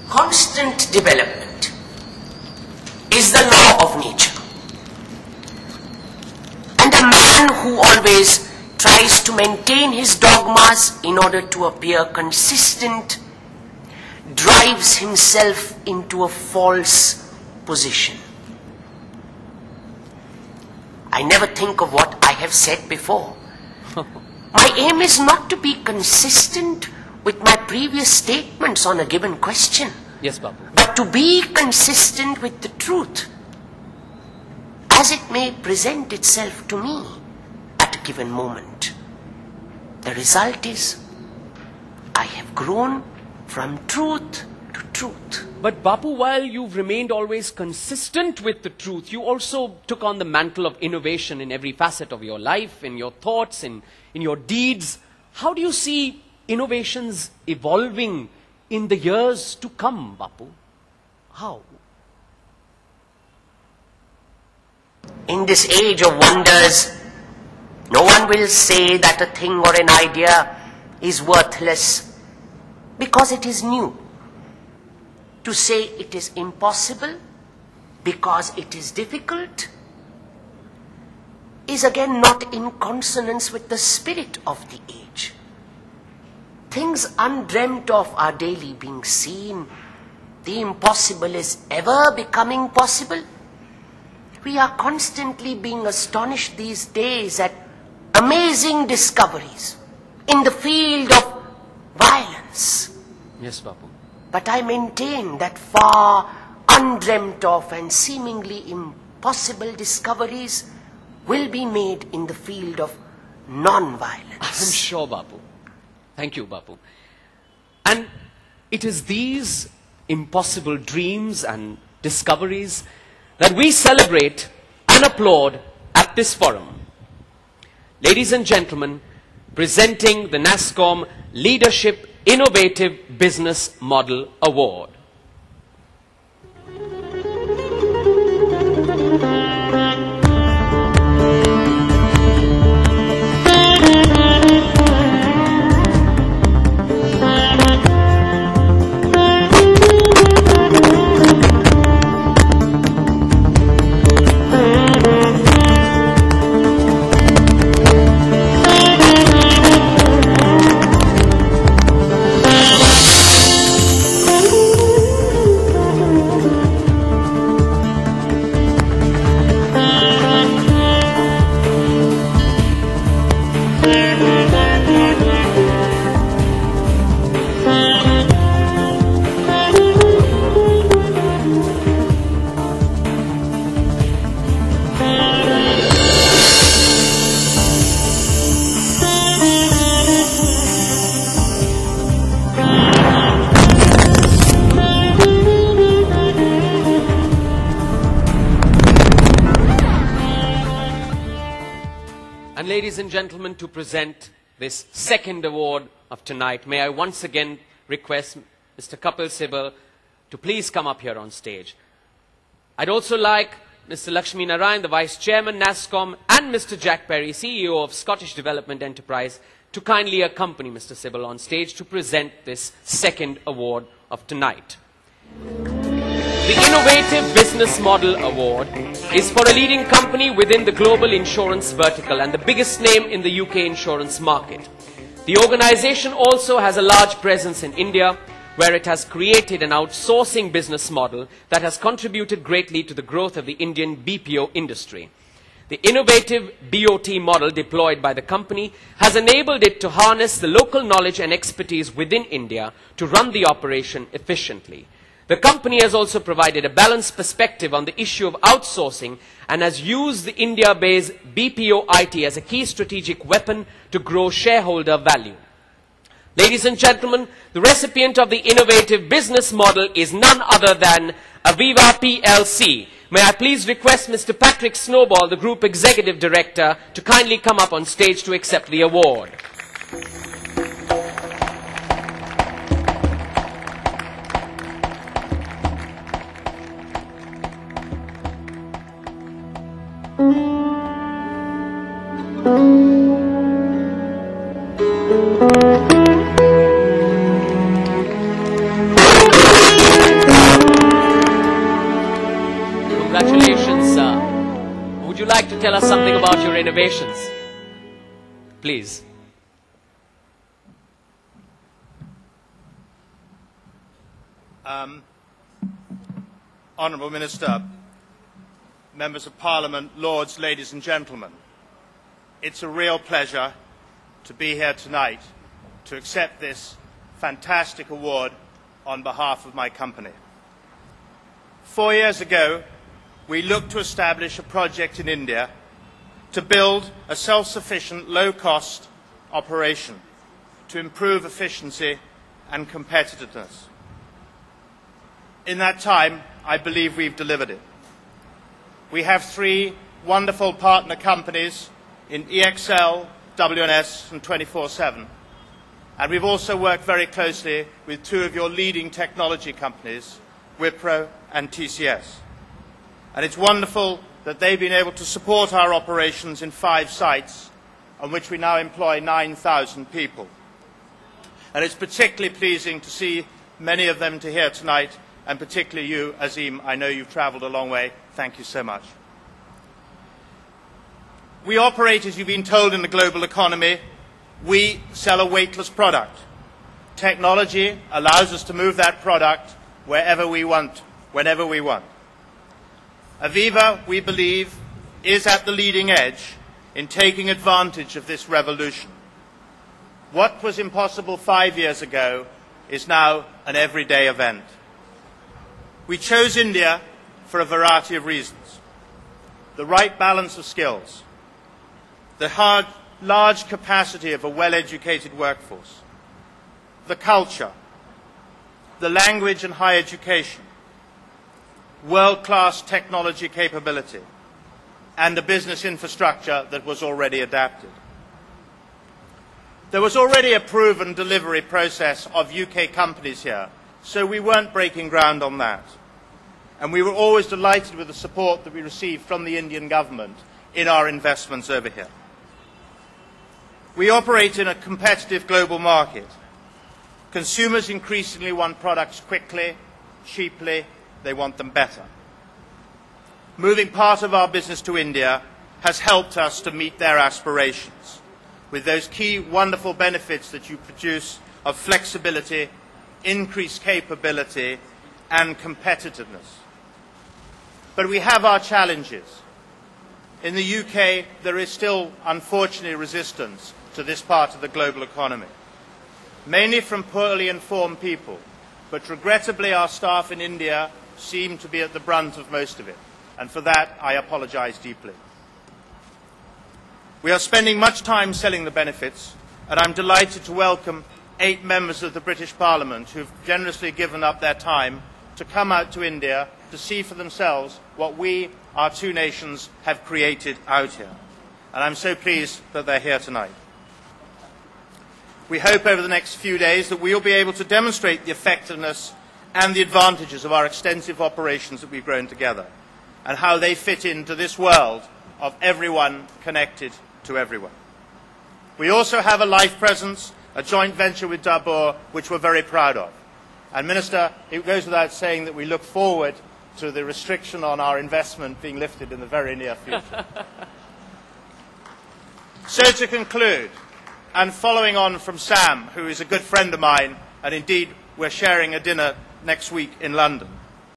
constant development is the law of nature. And a man who always tries to maintain his dogmas in order to appear consistent drives himself into a false position. I never think of what I have said before. My aim is not to be consistent with my previous statements on a given question. Yes, Babu. But to be consistent with the truth as it may present itself to me at a given moment. The result is I have grown from truth to truth. But Bapu, while you've remained always consistent with the truth, you also took on the mantle of innovation in every facet of your life, in your thoughts, in your deeds. How do you see innovations evolving in the years to come, Bapu? How? In this age of wonders, no one will say that a thing or an idea is worthless because it is new. To say it is impossible because it is difficult is again not in consonance with the spirit of the age. Things undreamt of are daily being seen. The impossible is ever becoming possible. We are constantly being astonished these days at amazing discoveries in the field of violence. Yes, Bapu. But I maintain that far undreamt of and seemingly impossible discoveries will be made in the field of non-violence. I'm sure, Bapu. Thank you, Bapu. And it is these impossible dreams and discoveries that we celebrate and applaud at this forum. Ladies and gentlemen, presenting the NASSCOM Leadership Innovative Business Model Award. Ladies and gentlemen, to present this second award of tonight, may I once again request Mr. Kapil Sibal to please come up here on stage. I'd also like Mr. Lakshmi Narayan, the Vice Chairman, NASSCOM, and Mr. Jack Perry, CEO of Scottish Development Enterprise, to kindly accompany Mr. Sibal on stage to present this second award of tonight. The Innovative Business Model Award is for a leading company within the global insurance vertical and the biggest name in the UK insurance market. The organization also has a large presence in India, where it has created an outsourcing business model that has contributed greatly to the growth of the Indian BPO industry. The innovative BOT model deployed by the company has enabled it to harness the local knowledge and expertise within India to run the operation efficiently. The company has also provided a balanced perspective on the issue of outsourcing and has used the India-based BPO IT as a key strategic weapon to grow shareholder value. Ladies and gentlemen, the recipient of the innovative business model is none other than Aviva PLC. May I please request Mr. Patrick Snowball, the Group Executive Director, to kindly come up on stage to accept the award. Congratulations. Would you like to tell us something about your innovations? Please. Honourable Minister, Members of Parliament, Lords, ladies and gentlemen, it's a real pleasure to be here tonight to accept this fantastic award on behalf of my company. 4 years ago, we looked to establish a project in India to build a self-sufficient, low-cost operation to improve efficiency and competitiveness. In that time, I believe we've delivered it. We have 3 wonderful partner companies in EXL, WNS and 24/7. And we've also worked very closely with 2 of your leading technology companies, Wipro and TCS. And it's wonderful that they've been able to support our operations in 5 sites, on which we now employ 9,000 people. And it's particularly pleasing to see many of them here tonight, and particularly you, Azim. I know you've travelled a long way. Thank you so much. We operate, as you've been told, in the global economy. We sell a weightless product. Technology allows us to move that product wherever we want, whenever we want. Aviva, we believe, is at the leading edge in taking advantage of this revolution. What was impossible 5 years ago is now an everyday event. We chose India for a variety of reasons. The right balance of skills, the large capacity of a well-educated workforce, the culture, the language and higher education, world-class technology capability, and a business infrastructure that was already adapted. There was already a proven delivery process of UK companies here, so we weren't breaking ground on that. And we were always delighted with the support that we received from the Indian government in our investments over here. We operate in a competitive global market. Consumers increasingly want products quickly, cheaply, they want them better. Moving part of our business to India has helped us to meet their aspirations with those key wonderful benefits that you produce of flexibility, increased capability and competitiveness. But we have our challenges. In the UK, there is still, unfortunately, resistance to this part of the global economy, mainly from poorly informed people. But regrettably, our staff in India seem to be at the brunt of most of it. And for that, I apologise deeply. We are spending much time selling the benefits, and I'm delighted to welcome 8 members of the British Parliament who have generously given up their time to come out to India to see for themselves what we, our 2 nations, have created out here. And I'm so pleased that they're here tonight. We hope over the next few days that we will be able to demonstrate the effectiveness and the advantages of our extensive operations that we've grown together, and how they fit into this world of everyone connected to everyone. We also have a live presence, a joint venture with Dabur, which we're very proud of. And Minister, it goes without saying that we look forward to the restriction on our investment being lifted in the very near future. So to conclude, and following on from Sam, who is a good friend of mine, and indeed we're sharing a dinner next week in London,